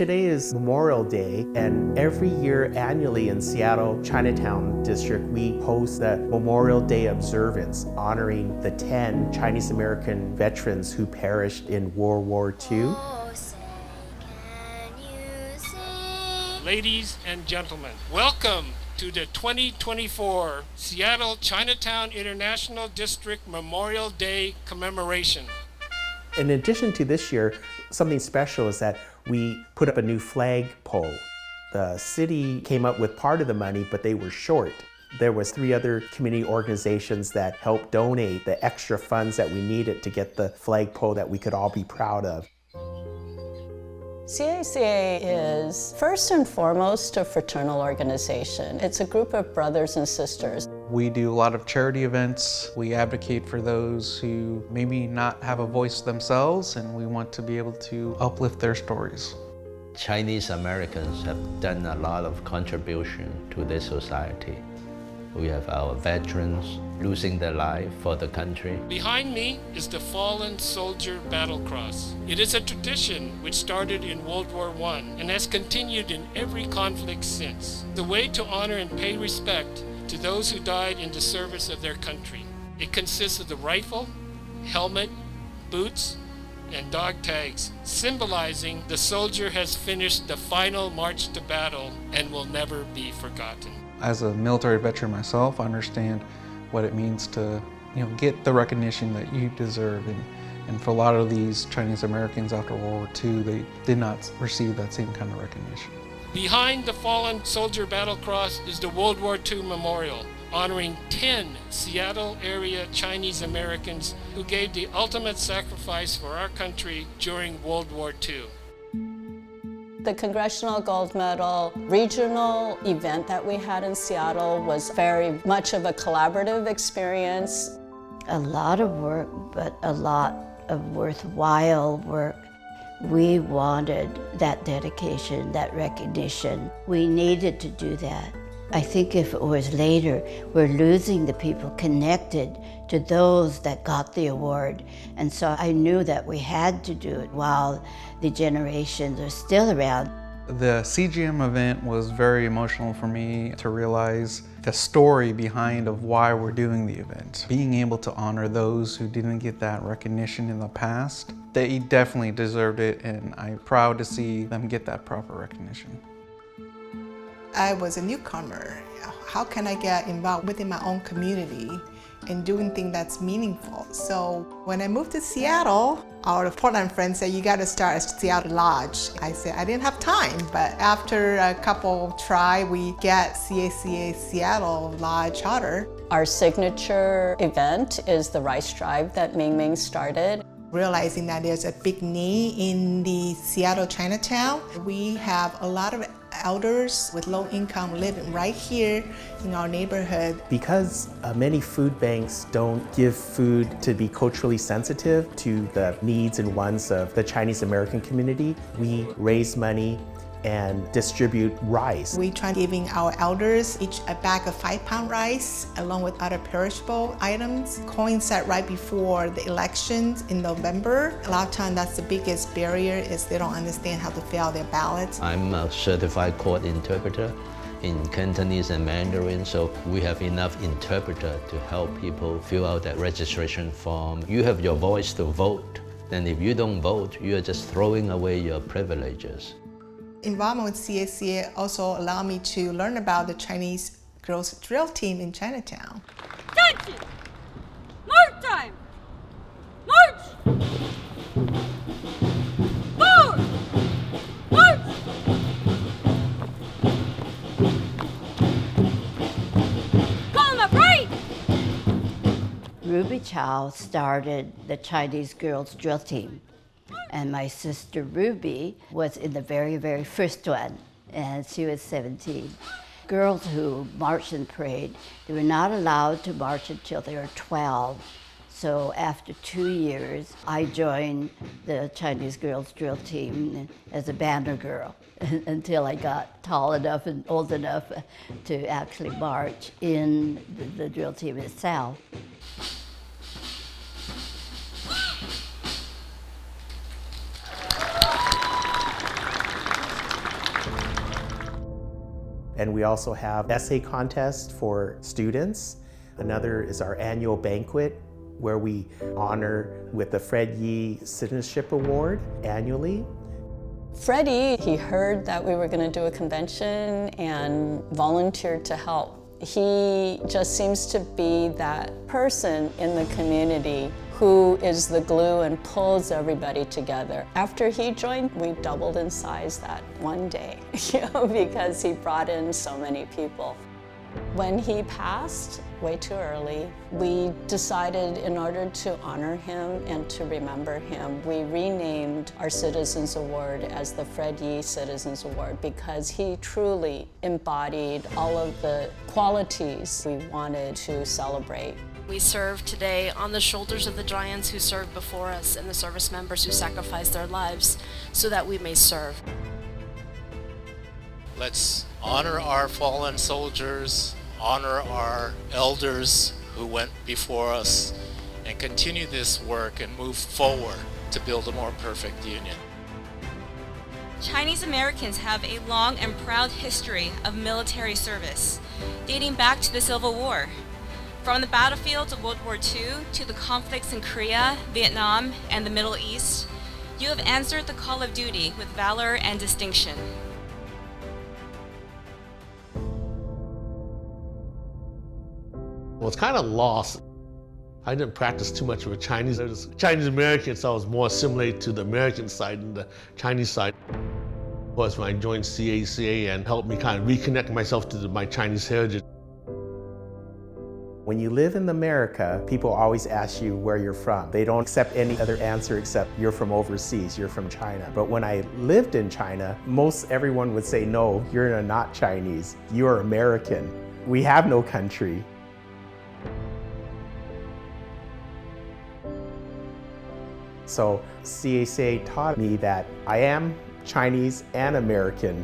Today is Memorial Day, and every year annually in Seattle, Chinatown district, we host the Memorial Day observance honoring the 10 Chinese American veterans who perished in World War II. Ladies and gentlemen, welcome to the 2024 Seattle Chinatown International District Memorial Day commemoration. In addition to this year, something special is that we put up a new flagpole. The city came up with part of the money, but they were short. There was 3 other community organizations that helped donate the extra funds that we needed to get the flagpole that we could all be proud of. C.A.C.A. is first and foremost a fraternal organization. It's a group of brothers and sisters. We do a lot of charity events. We advocate for those who maybe not have a voice themselves, and we want to be able to uplift their stories. Chinese Americans have done a lot of contribution to this society. We have our veterans losing their life for the country. Behind me is the Fallen Soldier Battle Cross. It is a tradition which started in World War I and has continued in every conflict since. The way to honor and pay respect to those who died in the service of their country. It consists of the rifle, helmet, boots, and dog tags, symbolizing the soldier has finished the final march to battle and will never be forgotten. As a military veteran myself, I understand what it means to get the recognition that you deserve. And for a lot of these Chinese Americans after World War II, they did not receive that same kind of recognition. Behind the Fallen Soldier Battle Cross is the World War II Memorial, honoring 10 Seattle area Chinese Americans who gave the ultimate sacrifice for our country during World War II. The Congressional Gold Medal regional event that we had in Seattle was very much of a collaborative experience. A lot of work, but a lot of worthwhile work. We wanted that dedication, that recognition. We needed to do that. I think if it was later, we're losing the people connected to those that got the award. And so I knew that we had to do it while the generations are still around. The CGM event was very emotional for me to realize the story behind of why we're doing the event. Being able to honor those who didn't get that recognition in the past, they definitely deserved it, and I'm proud to see them get that proper recognition. I was a newcomer. How can I get involved within my own community and doing things that's meaningful? So when I moved to Seattle, our Portland friends said, you gotta start a Seattle Lodge. I said, I didn't have time, but after a couple try, we get C.A.C.A. Seattle Lodge charter. Our signature event is the rice drive that Ming Ming started. Realizing that there's a big need in the Seattle Chinatown, we have a lot of elders with low income living right here in our neighborhood. Because many food banks don't give food to be culturally sensitive to the needs and wants of the Chinese American community, we raise money and distribute rice. We try giving our elders each a bag of 5-pound rice along with other perishable items. Coincide right before the elections in November. A lot of times that's the biggest barrier is they don't understand how to fill out their ballots. I'm a certified court interpreter in Cantonese and Mandarin, so we have enough interpreter to help people fill out that registration form. You have your voice to vote, and if you don't vote, you are just throwing away your privileges. Involvement with C.A.C.A. also allowed me to learn about the Chinese girls drill team in Chinatown. Attention! March time! March! Forward! March! Column up right! Ruby Chow started the Chinese girls drill team. And my sister Ruby was in the very, very first one, and she was 17. Girls who marched and prayed, they were not allowed to march until they were 12. So after 2 years, I joined the Chinese girls drill team as a banner girl until I got tall enough and old enough to actually march in the drill team itself. And we also have essay contest for students. Another is our annual banquet, where we honor with the Fred Yee Citizenship Award annually. Freddie, he heard that we were going to do a convention and volunteered to help. He just seems to be that person in the community who is the glue and pulls everybody together. After he joined, we doubled in size that one day, because he brought in so many people. When he passed, way too early, we decided in order to honor him and to remember him, we renamed our Citizens Award as the Fred Yee Citizens Award because he truly embodied all of the qualities we wanted to celebrate. We serve today on the shoulders of the giants who served before us and the service members who sacrificed their lives so that we may serve. Let's honor our fallen soldiers, honor our elders who went before us, and continue this work and move forward to build a more perfect union. Chinese Americans have a long and proud history of military service, dating back to the Civil War. From the battlefields of World War II to the conflicts in Korea, Vietnam, and the Middle East, you have answered the call of duty with valor and distinction. I was kind of lost. I didn't practice too much with Chinese. I was Chinese American, so I was more assimilated to the American side than the Chinese side. Was when I joined C.A.C.A. and helped me kind of reconnect myself to my Chinese heritage. When you live in America, people always ask you where you're from. They don't accept any other answer except you're from overseas, you're from China. But when I lived in China, most everyone would say, no, you're not Chinese, you're American. We have no country. So C.A.C.A. taught me that I am Chinese and American.